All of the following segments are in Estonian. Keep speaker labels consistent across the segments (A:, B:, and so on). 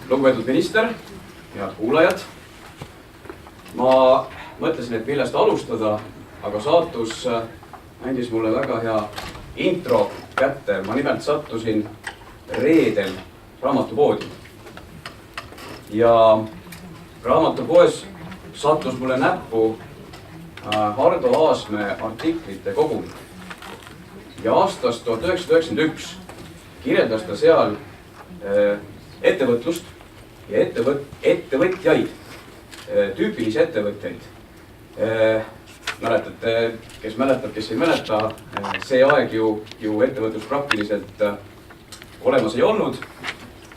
A: Lugupeetud minister, head kuulajad. Ma mõtlesin, et millest alustada, aga saatus andis mulle väga hea intro kätte. Ma nimelt sattusin reedel raamatupoodi. Ja raamatupoes sattus mulle näppu Hardo Aasmäe artiklite kogumik. Ja aastast 1991 kirjeldas ta seal ettevõtlust ja ettevõtjaid, tüüpilisi ettevõtjaid. Mäletate, kes mäletab, kes ei mäleta, see aeg ju ettevõtlus praktiliselt olemas ei olnud.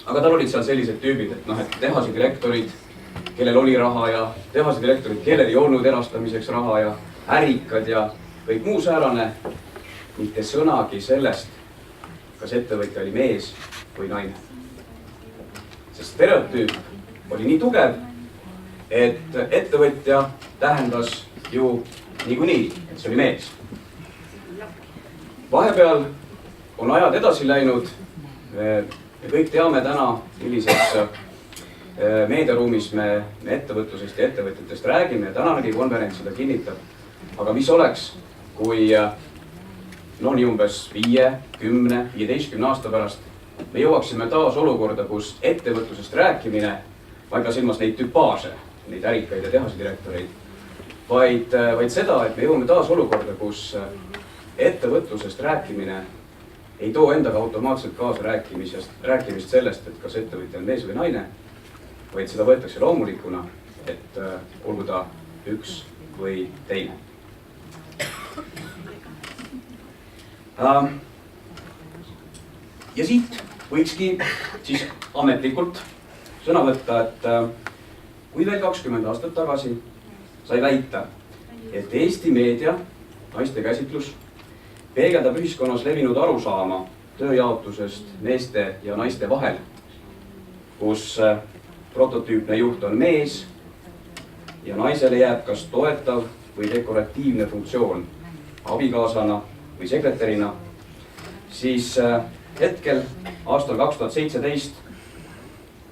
A: Aga tal olid seal sellised tüübid, et tehase direktorid, kellel oli raha ja tehase direktorid, kellel ei olnud erastamiseks raha ja ärikad ja kõik muu säärane. Mitte sõnagi sellest, kas ettevõtja oli mees või naine. Sest stereotüüp oli nii tugev, et ettevõtja tähendas ju niikuinii, et see oli mees. Vahepeal on ajad edasi läinud. Me kõik teame täna, milliseks meediaruumis me ettevõtlusest ja ettevõtjatest räägime ja tänanegi konverents seda kinnitab. Aga mis oleks, kui nii umbes 5, 10, 15 aasta pärast me jõuaksime taas olukorda, kus ettevõtlusest rääkimine, ma ei pea silmas neid tüpaaže, neid ärikaid ja tehasedirektoreid, vaid seda, et me jõuame taas olukorda, kus ettevõtlusest rääkimine ei too endaga automaatselt kaasa rääkimist sellest, et kas ettevõtja on mees või naine, vaid seda võetakse loomulikuna, et olgu ta üks või teine. Ja siit võikski siis ametlikult sõna võtta, et kui veel 20 aastat tagasi sai väita, et Eesti meedia, naiste käsitlus, peegeldab ühiskonnas levinud arusaama tööjaotusest meeste ja naiste vahel, kus prototüüpne juht on mees ja naisele jääb kas toetav või dekoratiivne funktsioon abikaasana või sekretärina, siis hetkel aastal 2017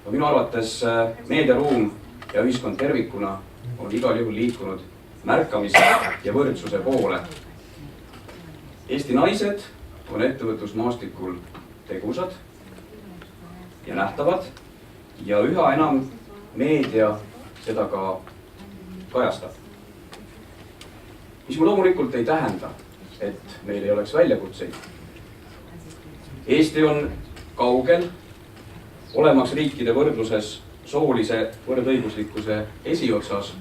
A: on minu arvates meediaruum ja ühiskond tervikuna on igal juhul liikunud märkamise ja võrdsuse poole. Eesti naised on ettevõtlusmaastikul tegusad ja nähtavad ja üha enam meedia seda ka kajastab. Mis mu loomulikult ei tähenda, et meil ei oleks väljakutseid. Eesti on kaugel, olemaks riikide võrdluses soolise võrdõiguslikkuse esiotsas,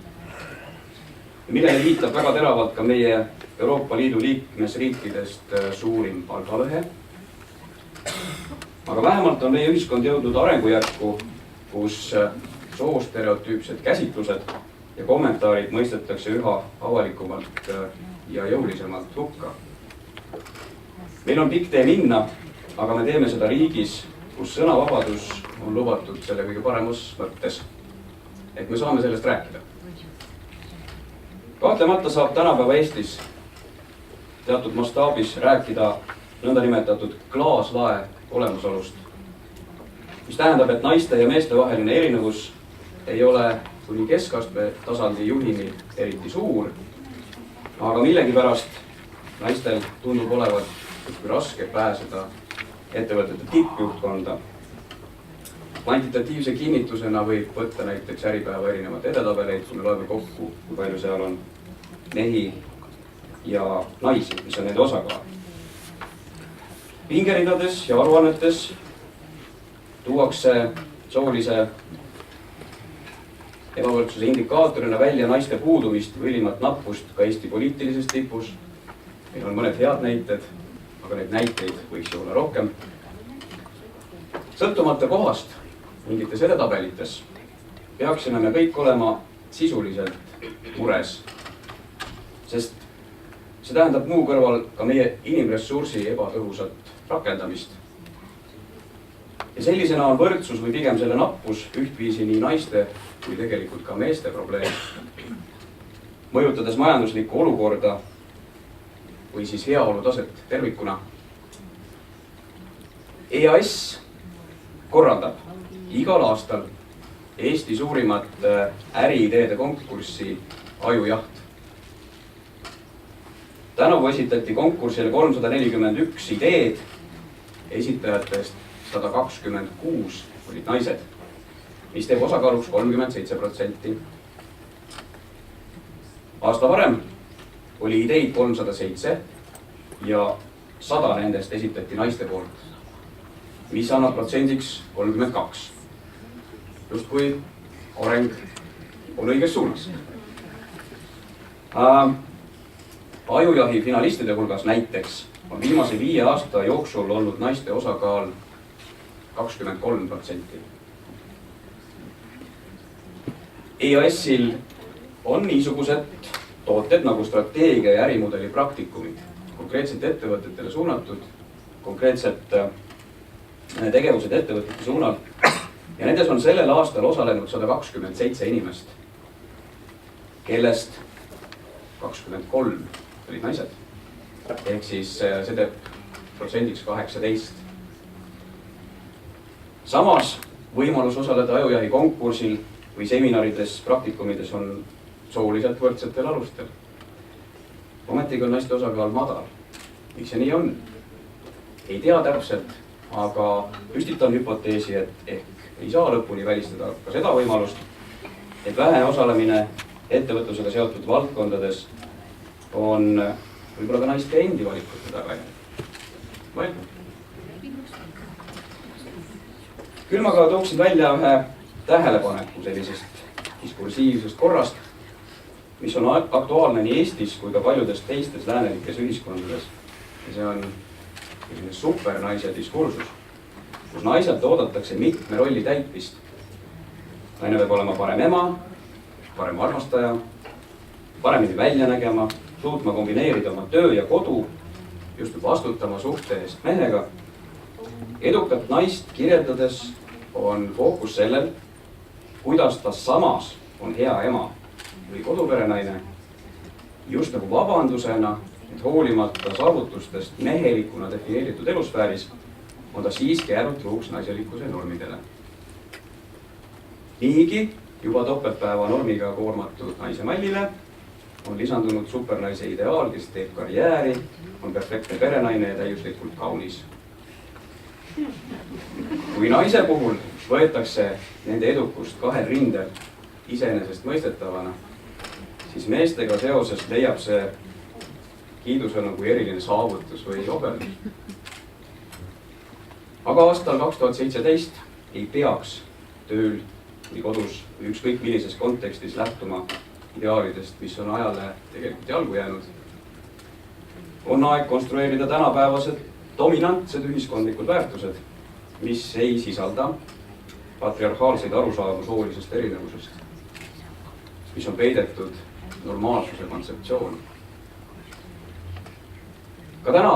A: millele viitab väga teravalt ka meie Euroopa Liidu liikmesriikidest suurim palgalõhe. Aga vähemalt on meie ühiskond jõudnud arengujärku, kus soostereotüüpsed käsitlused ja kommentaarid mõistetakse üha avalikumalt ja jõulisemalt hukka. Meil on pikk tee minna, aga me teeme seda riigis, kus sõnavabadus on lubatud selle kõige paremas mõttes, et me saame sellest rääkida. Kahtlemata saab tänapäeva Eestis teatud mastaabis rääkida nõndanimetatud klaaslae olemasolust, mis tähendab, et naiste ja meeste vaheline erinevus ei ole kuni keskastme tasandi juhini eriti suur, aga millegipärast naistel tundub olevat raske pääseda ettevõtete tippjuhtkonda. Kvantitatiivse kinnitusena võib võtta näiteks Äripäeva erinevad edetabeleid, kui me loeme kokku, kui palju seal on mehi ja naisi, mis on nende osakaal. Pingeridades ja aruannetes tuuakse soolise ebavõrdsuse indikaatorina välja naiste puudumist või ülimat nappust ka Eesti poliitilises tipus. Meil on mõned head näited, aga neid näiteid võiks ju olla rohkem. Sõltumata kohast mingites edetabelites peaksime me kõik olema sisuliselt mures, sest see tähendab muu kõrval ka meie inimressursi ebatõhusat rakendamist. Ja sellisena on võrdsus või pigem selle nappus ühtviisi nii naiste kui tegelikult ka meeste probleem, mõjutades majanduslikku olukorda või siis heaolu taset tervikuna. EAS korraldab igal aastal Eesti suurimat äriideede konkurssi Ajujaht. Tänavu esitati konkursile 341 ideed, esitajatest 126 olid naised, mis teeb osakaaluks 37%. Aasta varem oli ideid 307 ja 100 nendest esitati naiste poolt, mis annab protsendiks 32. Justkui areng on õiges suunas. Ajujahi finalistide hulgas näiteks on viimase 5 aasta jooksul olnud naiste osakaal 23%. EAS-il on niisugused tooted nagu strateegia ja ärimudeli praktikumid, konkreetselt ettevõtetele suunatud, konkreetsed tegevused ettevõtete suunal. Ja nendes on sellel aastal osalenud 127 inimest, kellest 23 olid naised. Ehk siis see teeb protsendiks 18. Samas võimalus osaleda ajujahi konkursil või seminarides, praktikumides on sooliselt võrdsetel alustel. Ometigi on naiste osakaal madal. Miks see nii on? Ei tea täpselt, aga püstitan hüpoteesi, et ehk ei saa lõpuni välistada ka seda võimalust, et vähene osalemine ettevõtlusega seotud valdkondades on võib-olla ka naiste endi valikute tagajärg. Küll ma ka tooksin välja ühe tähelepaneku sellisest diskursiivsest korrast, mis on aktuaalne nii Eestis kui ka paljudes teistes läänelikes ühiskondades. Ja see on supernaise diskursus, kus naiselt oodatakse mitme rolli täitmist. Naine peab olema parem ema, parem armastaja, paremini välja nägema, suutma kombineerida oma töö ja kodu, just vastutama suhte eest mehega. Edukat naist kirjeldades on fookus sellel, kuidas ta samas on hea ema või koduperenaine, just nagu vabandusena, et hoolimata saavutustest mehelikuna defineeritud elusfääris on ta siiski jäänud truuks naiselikkuse normidele. Niigi juba topeltpäeva normiga koormatud naise mallile on lisandunud supernaise ideaal, kes teeb karjääri, on perfektne perenaine ja täiuslikult kaunis. Kui naise puhul võetakse nende edukust kahel rindel iseenesest mõistetavana, siis meestega seoses leiab see kiidusõna kui eriline saavutus või obelus. Aga aastal 2017 ei peaks tööl või kodus või ükskõik millises kontekstis lähtuma ideaalidest, mis on ajale tegelikult jalgu jäänud. On aeg konstrueerida tänapäevased dominantsed ühiskondlikud väärtused, mis ei sisalda patriarhaalseid arusaamu soolisest erinevusest, mis on peidetud normaalsuse kontseptsioon. Ka täna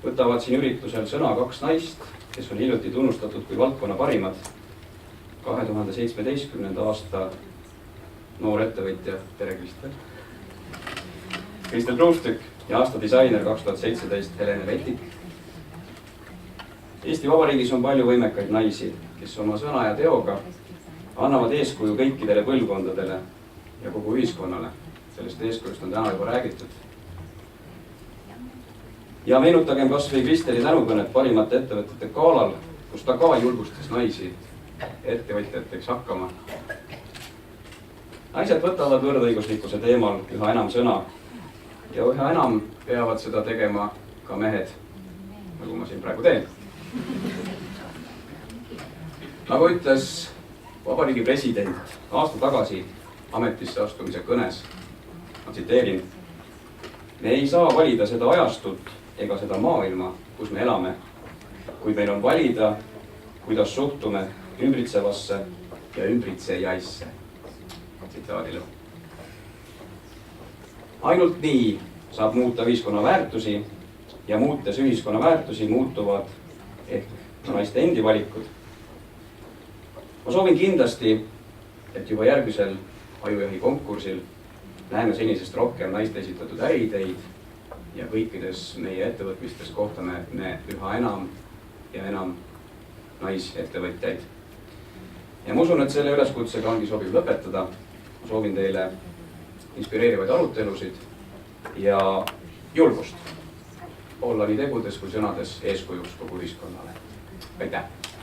A: võtavad siin üritusel sõna 2 naist, kes on hiljuti tunnustatud kui valdkonna parimad. 2017. aasta noor ettevõtja Tere Kristel, Kristel Pruustük ja aasta disainer 2017 Helene Vetik. Eesti Vabariigis on palju võimekaid naisi, kes oma sõna ja teoga annavad eeskuju kõikidele põlvkondadele ja kogu ühiskonnale. Sellest eeskujust on täna juba räägitud. Ja meenutagem kas või Kristeli tänukõnet parimate ettevõtete galal, kus ta ka julgustas naisi ettevõtjateks hakkama. Naised võtavad võrdõiguslikkuse teemal üha enam sõna ja üha enam peavad seda tegema ka mehed, nagu ma siin praegu teen. Nagu ütles Vabariigi president aasta tagasi ametisse astumise kõnes, ma tsiteerin: me ei saa valida seda ajastut ega seda maailma, kus me elame, kuid meil on valida, kuidas suhtume ümbritsevasse ja ümbritsejaisse. Tsitaadi lõpp. Ainult nii saab muuta ühiskonna väärtusi ja muutes ühiskonna väärtusi muutuvad ehk naiste endi valikud. Ma soovin kindlasti, et juba järgmisel ajujahi konkursil näeme senisest rohkem naiste esitatud äriideid ja kõikides meie ettevõtmistes kohtame me üha enam ja enam naisettevõtjaid. ja ma usun, et selle üleskutsega ongi sobiv lõpetada. Ma soovin teile inspireerivaid arutelusid ja julgust olla nii tegudes kui sõnades eeskujuks kogu ühiskonnale. Aitäh!